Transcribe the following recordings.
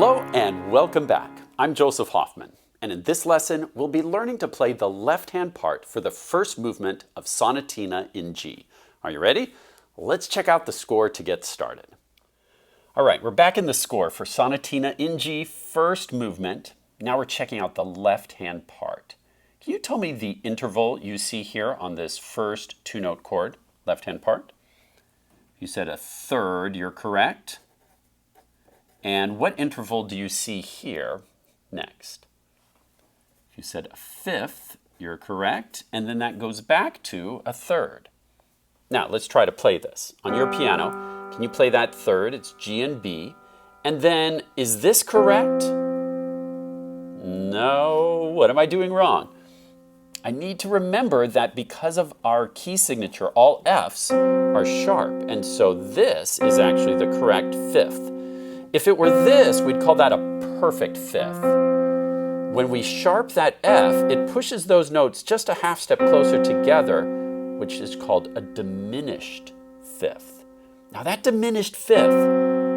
Hello and welcome back. I'm Joseph Hoffman, and in this lesson we'll be learning to play the left-hand part for the first movement of Sonatina in G. Are you ready? Let's check out the score to get started. All right, we're back in the score for Sonatina in G, first movement. Now we're checking out the left-hand part. Can you tell me the interval you see here on this first two-note chord, left-hand part? You said a third, you're correct. And what interval do you see here next? If you said a fifth, you're correct, and then that goes back to a third. Now, let's try to play this. On your piano, can you play that third? It's G and B. And then, is this correct? No, what am I doing wrong? I need to remember that because of our key signature, all Fs are sharp, and so this is actually the correct fifth. If it were this, we'd call that a perfect fifth. When we sharp that F, it pushes those notes just a half step closer together, which is called a diminished fifth. Now that diminished fifth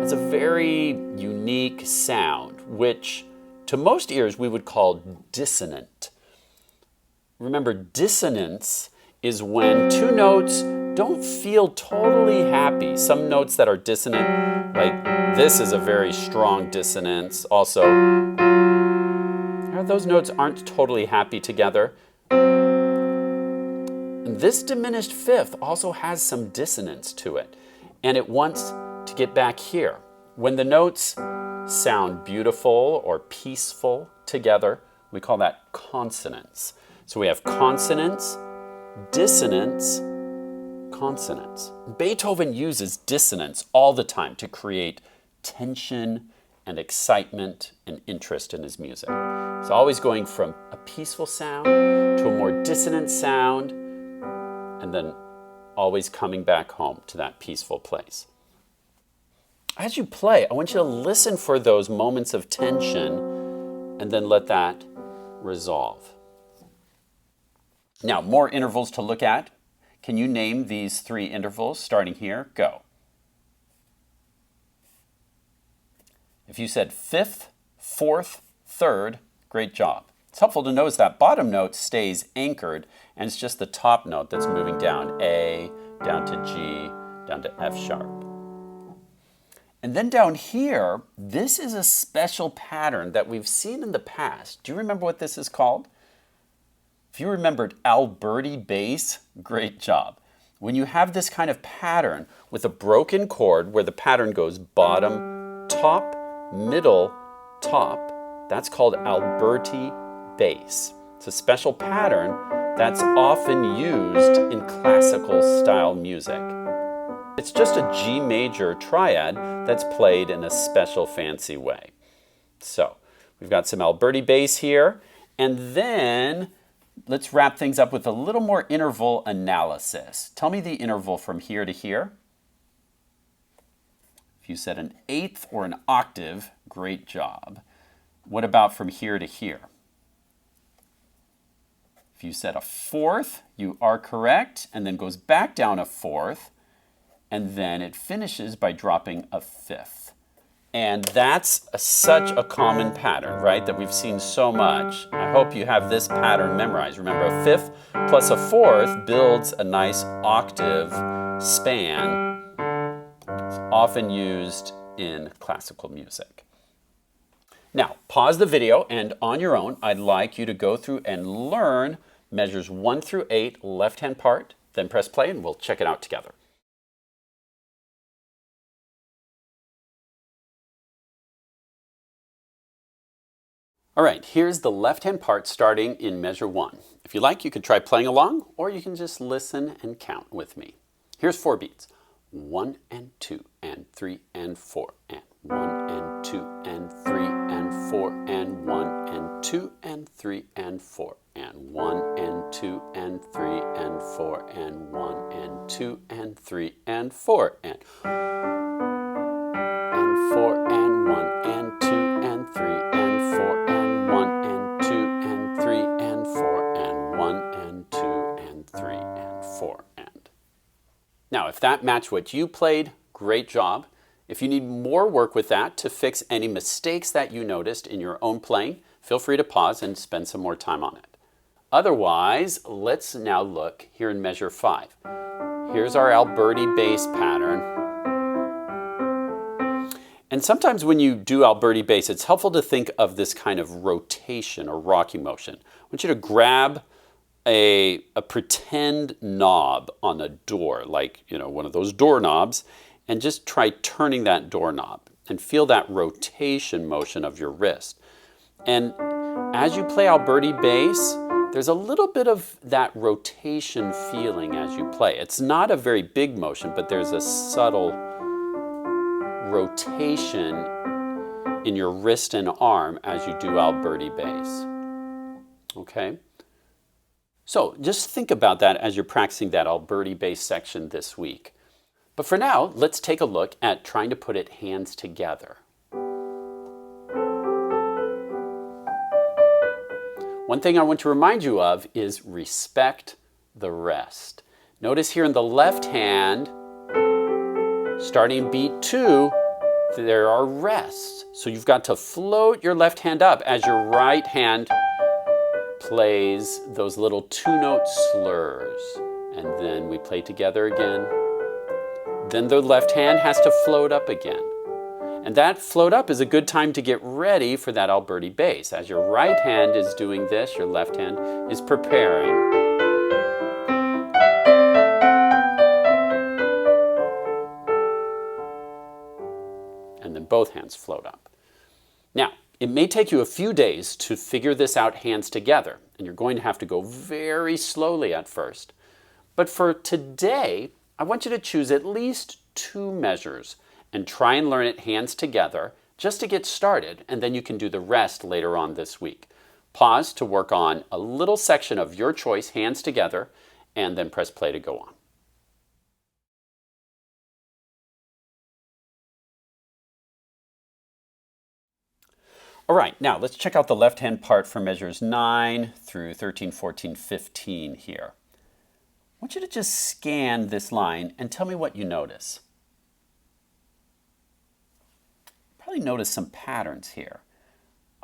has a very unique sound, which to most ears we would call dissonant. Remember, dissonance is when two notes don't feel totally happy. Some notes that are dissonant, like this is a very strong dissonance. Also, those notes aren't totally happy together. And this diminished fifth also has some dissonance to it, and it wants to get back here. When the notes sound beautiful or peaceful together, we call that consonance. So we have consonance, dissonance, consonance. Beethoven uses dissonance all the time to create tension and excitement and interest in his music. It's always going from a peaceful sound to a more dissonant sound, and then always coming back home to that peaceful place. As you play, I want you to listen for those moments of tension and then let that resolve. Now, more intervals to look at. Can you name these three intervals starting here? Go. If you said fifth, fourth, third, great job. It's helpful to notice that bottom note stays anchored, and it's just the top note that's moving down, A, down to G, down to F sharp. And then down here, this is a special pattern that we've seen in the past. Do you remember what this is called? If you remembered Alberti bass, great job. When you have this kind of pattern with a broken chord where the pattern goes bottom, top, middle, top, that's called Alberti bass. It's a special pattern that's often used in classical style music. It's just a G major triad that's played in a special fancy way. So we've got some Alberti bass here, and then let's wrap things up with a little more interval analysis. Tell me the interval from here to here. If you said an eighth or an octave, great job. What about from here to here? If you said a fourth, you are correct, and then goes back down a fourth, and then it finishes by dropping a fifth. And that's such a common pattern, right, that we've seen so much. I hope you have this pattern memorized. Remember, a fifth plus a fourth builds a nice octave span. It's often used in classical music. Now, pause the video, and on your own, I'd like you to go through and learn measures 1 through 8, left-hand part, then press play, and we'll check it out together. All right, here's the left-hand part starting in measure 1. If you like, you could try playing along, or you can just listen and count with me. Here's 4 beats. 1 and 2 and 3 and 4 and 1 and 2 and 3 and 4 and 1 and 2 and 3 and 4 and 1 and 2 and 3 and 4 and 1 and 2 and 3 and 4 and 4 and 1 and 2 and 3 and 4 and 1 and 2 and 3 and 4 and 1 and 2 and 3 and 4 and. Now, if that matched what you played, great job. If you need more work with that to fix any mistakes that you noticed in your own playing, feel free to pause and spend some more time on it. Otherwise, let's now look here in measure 5. Here's our Alberti bass pattern. And sometimes when you do Alberti bass, it's helpful to think of this kind of rotation or rocking motion. I want you to grab a pretend knob on a door, like one of those doorknobs, and just try turning that doorknob and feel that rotation motion of your wrist. And as you play Alberti bass, there's a little bit of that rotation feeling as you play. It's not a very big motion, but there's a subtle rotation in your wrist and arm as you do Alberti bass. Okay? So just think about that as you're practicing that Alberti bass section this week. But for now, let's take a look at trying to put it hands together. One thing I want to remind you of is respect the rest. Notice here in the left hand, starting beat 2, there are rests. So you've got to float your left hand up as your right hand plays those little 2-note slurs. And then we play together again. Then the left hand has to float up again. And that float up is a good time to get ready for that Alberti bass. As your right hand is doing this, your left hand is preparing. And then both hands float up. Now, it may take you a few days to figure this out hands together, and you're going to have to go very slowly at first. But for today, I want you to choose at least 2 measures and try and learn it hands together just to get started, and then you can do the rest later on this week. Pause to work on a little section of your choice, hands together, and then press play to go on. All right, now let's check out the left-hand part for measures 9 through 13, 14, 15 here. I want you to just scan this line and tell me what you notice. Probably notice some patterns here.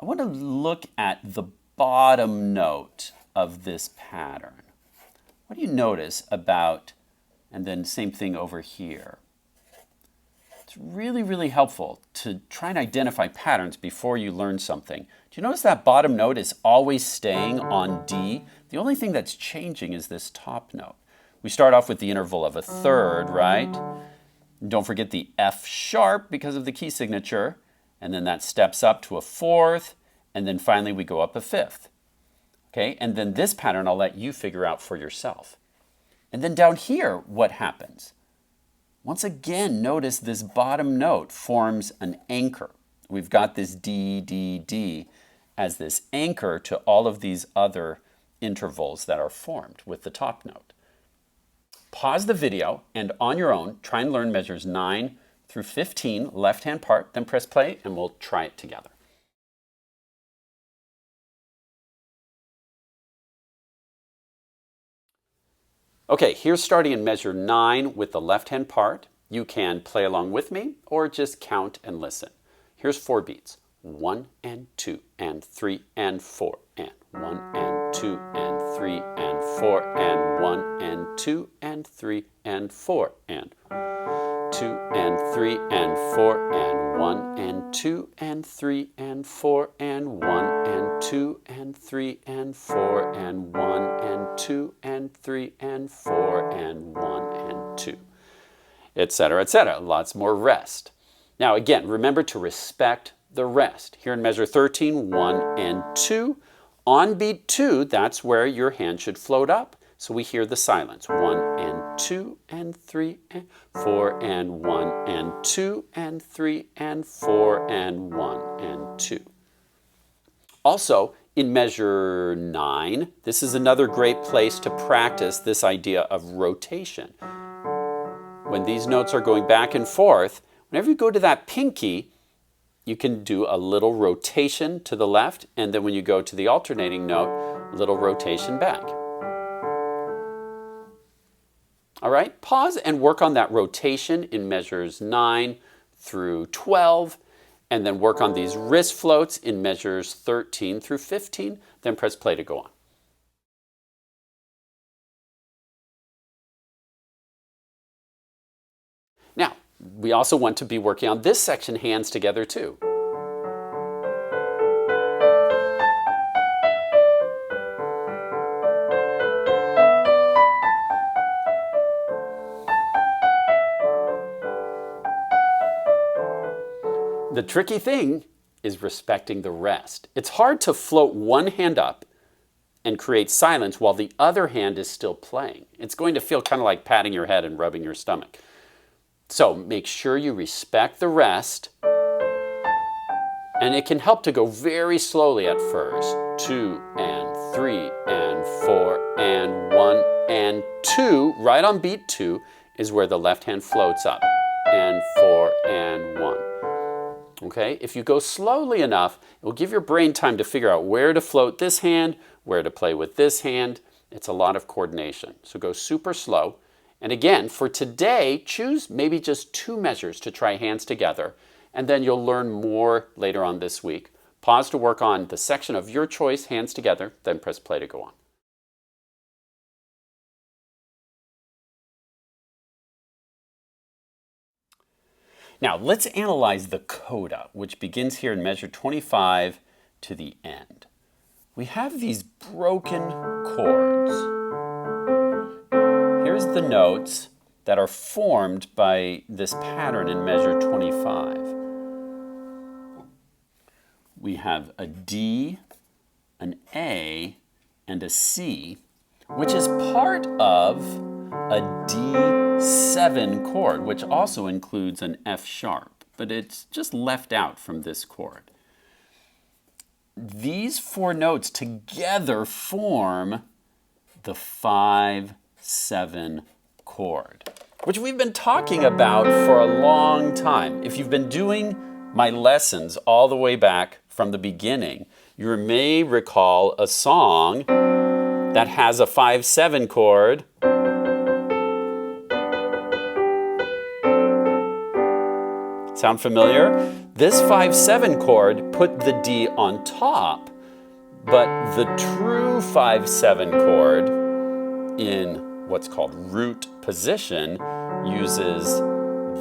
I want to look at the bottom note of this pattern. What do you notice about, and then same thing over here? It's really, really helpful to try and identify patterns before you learn something. Do you notice that bottom note is always staying on D? The only thing that's changing is this top note. We start off with the interval of a third, right? Don't forget the F sharp because of the key signature, and then that steps up to a fourth, and then finally we go up a fifth. Okay, and then this pattern I'll let you figure out for yourself. And then down here, what happens? Once again, notice this bottom note forms an anchor. We've got this D, D, D as this anchor to all of these other intervals that are formed with the top note. Pause the video and on your own, try and learn measures 9 through 15, left-hand part, then press play and we'll try it together. Okay, here's starting in measure 9 with the left-hand part. You can play along with me or just count and listen. Here's 4 beats. 1 and 2 and 3 and 4 and 1 and 2 and 3 and 4 and 1 and 2 and 3 and 4 and 2 and 3 and 4 and 1 and 2 and 3 and 4 and 1 and 2 and 3 and 4 and 1 and 2 and 3 and 4 and 1 and 2, etc., etc. Lots more rest. Now again, remember to respect the rest. Here in measure 13, 1 and 2. On beat 2, that's where your hand should float up. So we hear the silence. 1 and 2 and 3 and 4 and 1 and 2 and 3 and 4 and 1 and 2. Also, in measure 9, this is another great place to practice this idea of rotation. When these notes are going back and forth, whenever you go to that pinky, you can do a little rotation to the left, and then when you go to the alternating note, a little rotation back. All right, pause and work on that rotation in measures 9 through 12, and then work on these wrist floats in measures 13 through 15, then press play to go on. Now, we also want to be working on this section hands together too. The tricky thing is respecting the rest. It's hard to float one hand up and create silence while the other hand is still playing. It's going to feel kind of like patting your head and rubbing your stomach. So make sure you respect the rest, and it can help to go very slowly at first. 2 and 3 and 4 and 1 and 2. Right on beat 2 is where the left hand floats up. And 4 and 1. Okay, if you go slowly enough, it will give your brain time to figure out where to float this hand, where to play with this hand. It's a lot of coordination. So go super slow. And again, for today, choose maybe just 2 measures to try hands together, and then you'll learn more later on this week. Pause to work on the section of your choice, hands together, then press play to go on. Now, let's analyze the coda, which begins here in measure 25 to the end. We have these broken chords. Here's the notes that are formed by this pattern in measure 25. We have a D, an A, and a C, which is part of a D7 chord, which also includes an F sharp, but it's just left out from this chord. These 4 notes together form the 5-7 chord, which we've been talking about for a long time. If you've been doing my lessons all the way back from the beginning, you may recall a song that has a 5-7 chord. Sound familiar? This 5-7 chord put the D on top, but the true 5-7 chord in what's called root position uses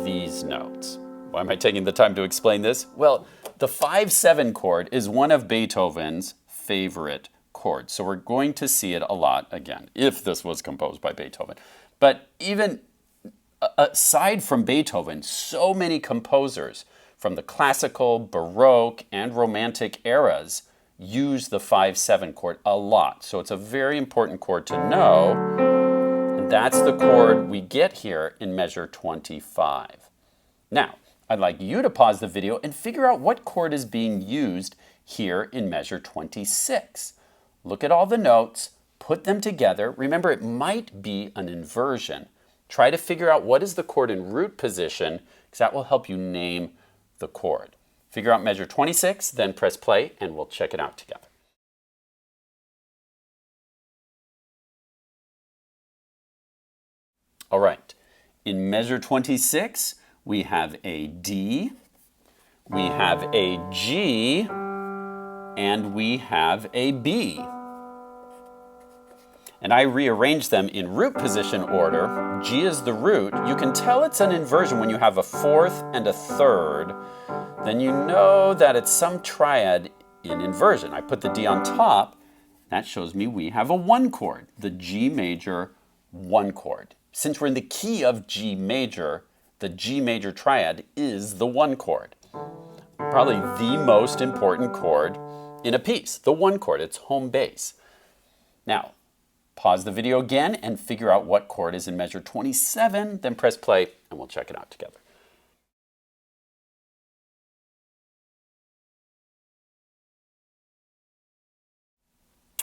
these notes. Why am I taking the time to explain this? Well, the 5-7 chord is one of Beethoven's favorite chords, so we're going to see it a lot again, if this was composed by Beethoven. But even aside from Beethoven, so many composers from the classical, Baroque, and Romantic eras use the 5-7 chord a lot. So it's a very important chord to know. And that's the chord we get here in measure 25. Now, I'd like you to pause the video and figure out what chord is being used here in measure 26. Look at all the notes, put them together. Remember, it might be an inversion. Try to figure out what is the chord in root position, because that will help you name the chord. Figure out measure 26, then press play, and we'll check it out together. All right, in measure 26, we have a D, we have a G, and we have a B. And I rearrange them in root position order. G is the root. You can tell it's an inversion when you have a 4th and a 3rd. Then you know that it's some triad in inversion. I put the D on top. That shows me we have a 1 chord, the G major 1 chord. Since we're in the key of G major, the G major triad is the 1 chord. Probably the most important chord in a piece, the 1 chord. It's home base. Now, pause the video again and figure out what chord is in measure 27, then press play and we'll check it out together.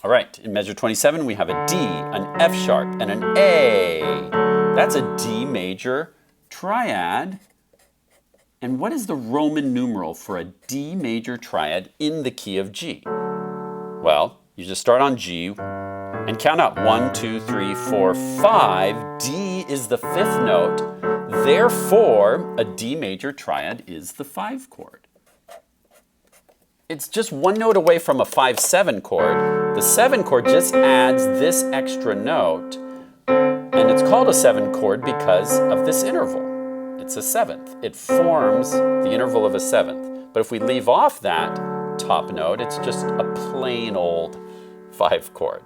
All right, in measure 27 we have a D, an F sharp, and an A. That's a D major triad. And what is the Roman numeral for a D major triad in the key of G? Well, you just start on G and count out 1, 2, 3, 4, 5. D is the 5th note. Therefore, a D major triad is the 5 chord. It's just one note away from a 5-7 chord. The 7 chord just adds this extra note, and it's called a 7 chord because of this interval. It's a 7th. It forms the interval of a 7th. But if we leave off that top note, it's just a plain old 5 chord.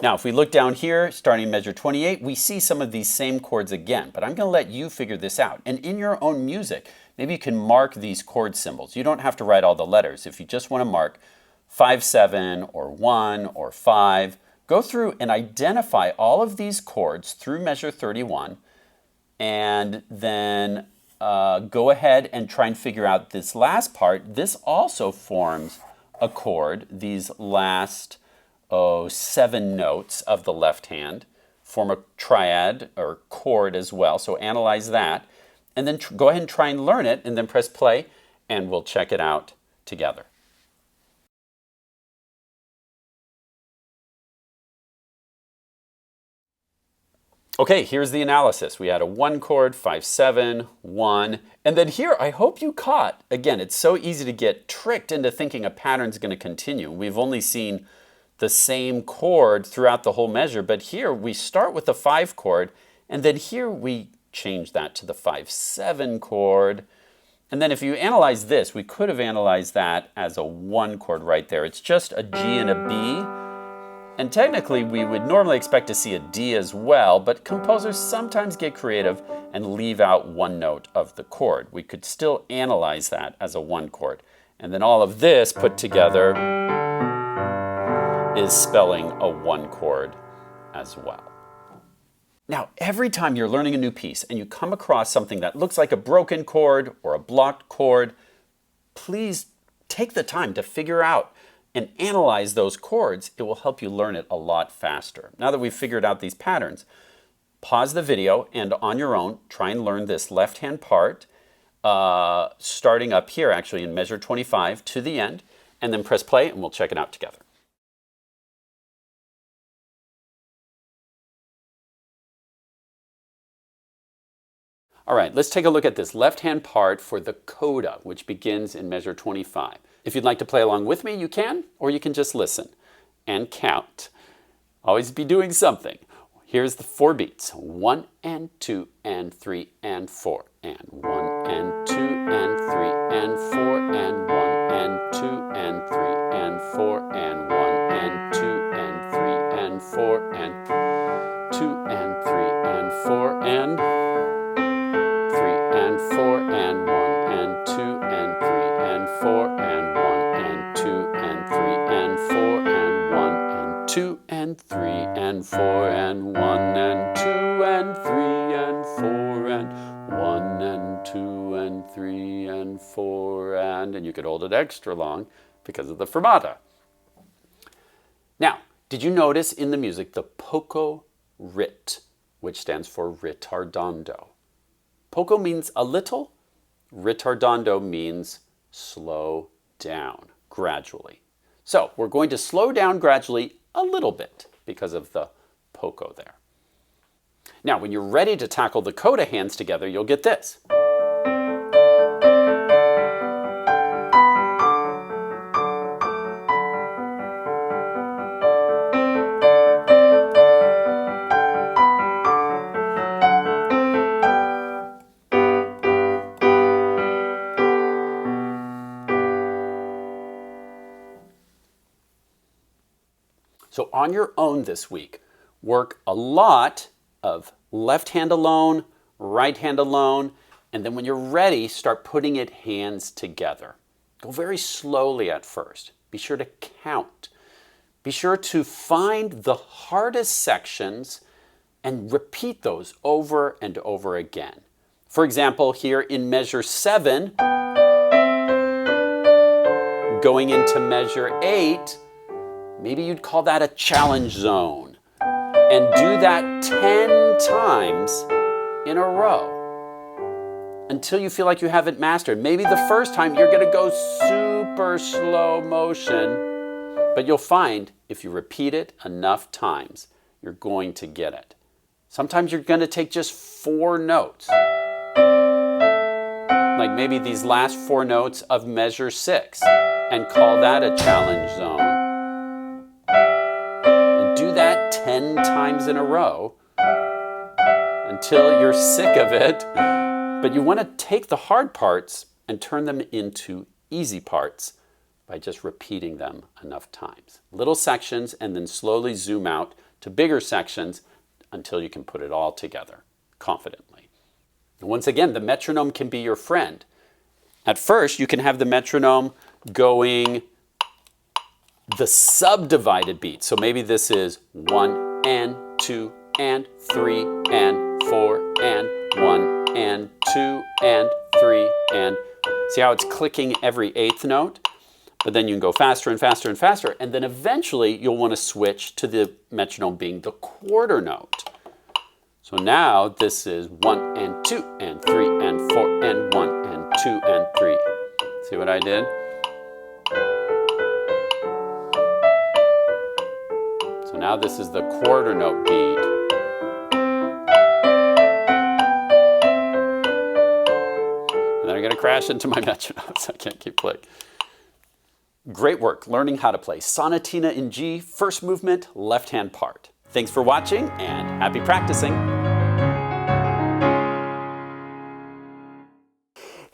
Now, if we look down here, starting in measure 28, we see some of these same chords again, but I'm going to let you figure this out. And in your own music, maybe you can mark these chord symbols. You don't have to write all the letters. If you just want to mark 5-7 or 1 or 5, go through and identify all of these chords through measure 31, and then go ahead and try and figure out this last part. This also forms a chord. These last 7 notes of the left hand form a triad or chord as well. So analyze that, and then go ahead and try and learn it, and then press play, and we'll check it out together. Okay, here's the analysis. We had a 1 chord, 5-7, 1, and then here, I hope you caught, again, it's so easy to get tricked into thinking a pattern's going to continue. We've only seen the same chord throughout the whole measure, but here we start with the 5 chord, and then here we change that to the 5-7 chord. And then if you analyze this, we could have analyzed that as a 1 chord right there. It's just a G and a B. And technically, we would normally expect to see a D as well, but composers sometimes get creative and leave out one note of the chord. We could still analyze that as a 1 chord. And then all of this put together is spelling a 1 chord as well. Now, every time you're learning a new piece and you come across something that looks like a broken chord or a blocked chord, please take the time to figure out and analyze those chords. It will help you learn it a lot faster. Now that we've figured out these patterns, pause the video and on your own, try and learn this left-hand part, starting up here actually in measure 25 to the end, and then press play and we'll check it out together. All right, let's take a look at this left-hand part for the Coda, which begins in measure 25. If you'd like to play along with me, you can, or you can just listen and count. Always be doing something. Here's the 4 beats. 1 and 2 and 3 and 4 and 1 and 2 and 3 and 4 and 1 and 2 and 3 and 4 and 1 and 2 and 3 and 4 and 2 and 3 and 4 and 3 and 4 and 1 and 2 and 3 and 4 and 1 and 2 and 3 and 4 and 1 and 2 and 3 and 4 and 1 and 2 and 3 and 4 and 1 and 2 and 3 and 4 and you could hold it extra long because of the fermata. Now, did you notice in the music the Poco rit, which stands for ritardando? Poco means a little, ritardando means slow down gradually. So we're going to slow down gradually a little bit because of the Poco there. Now, when you're ready to tackle the Coda hands together, you'll get this. So on your own this week, work a lot of left hand alone, right hand alone, and then when you're ready, start putting it hands together. Go very slowly at first. Be sure to count. Be sure to find the hardest sections and repeat those over and over again. For example, here in measure 7, going into measure 8, maybe you'd call that a challenge zone. And do that 10 times in a row until you feel like you have it mastered. Maybe the first time you're going to go super slow motion, but you'll find if you repeat it enough times, you're going to get it. Sometimes you're going to take just 4 notes. Like maybe these last 4 notes of measure 6 and call that a challenge zone. And do that 10 times in a row until you're sick of it. But you want to take the hard parts and turn them into easy parts by just repeating them enough times. Little sections and then slowly zoom out to bigger sections until you can put it all together confidently. And once again, the metronome can be your friend. At first, you can have the metronome going the subdivided beat. So maybe this is 1 and 2 and 3 and 4 and 1 and 2 and 3 and... See how it's clicking every 8th note? But then you can go faster and faster and faster, and then eventually you'll want to switch to the metronome being the quarter note. So now this is 1 and 2 and 3 and 4 and 1 and 2 and 3. See what I did? So now this is the quarter note beat. And then I'm going to crash into my metronome, so I can't keep playing. Great work learning how to play Sonatina in G, first movement, left-hand part. Thanks for watching and happy practicing.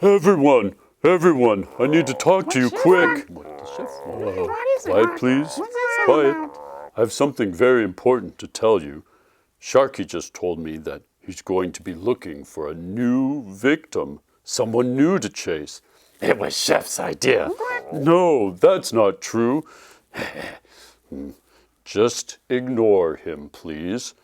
Everyone, I need to talk to you quick. Quiet, please. Quiet. I have something very important to tell you. Sharky just told me that he's going to be looking for a new victim, someone new to chase. It was Chef's idea. No, that's not true. Just ignore him, please.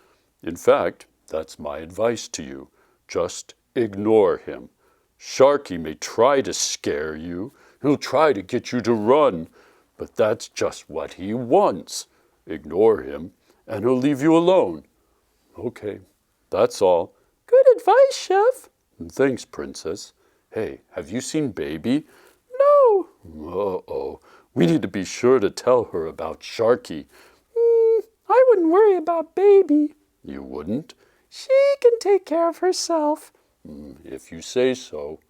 In fact, that's my advice to you. Just ignore him. Sharky may try to scare you. He'll try to get you to run. But that's just what he wants. Ignore him, and he'll leave you alone. Okay, that's all. Good advice, Chef. Thanks, Princess. Hey, have you seen Baby? No. Uh-oh. We need to be sure to tell her about Sharky. I wouldn't worry about Baby. You wouldn't? She can take care of herself. If you say so.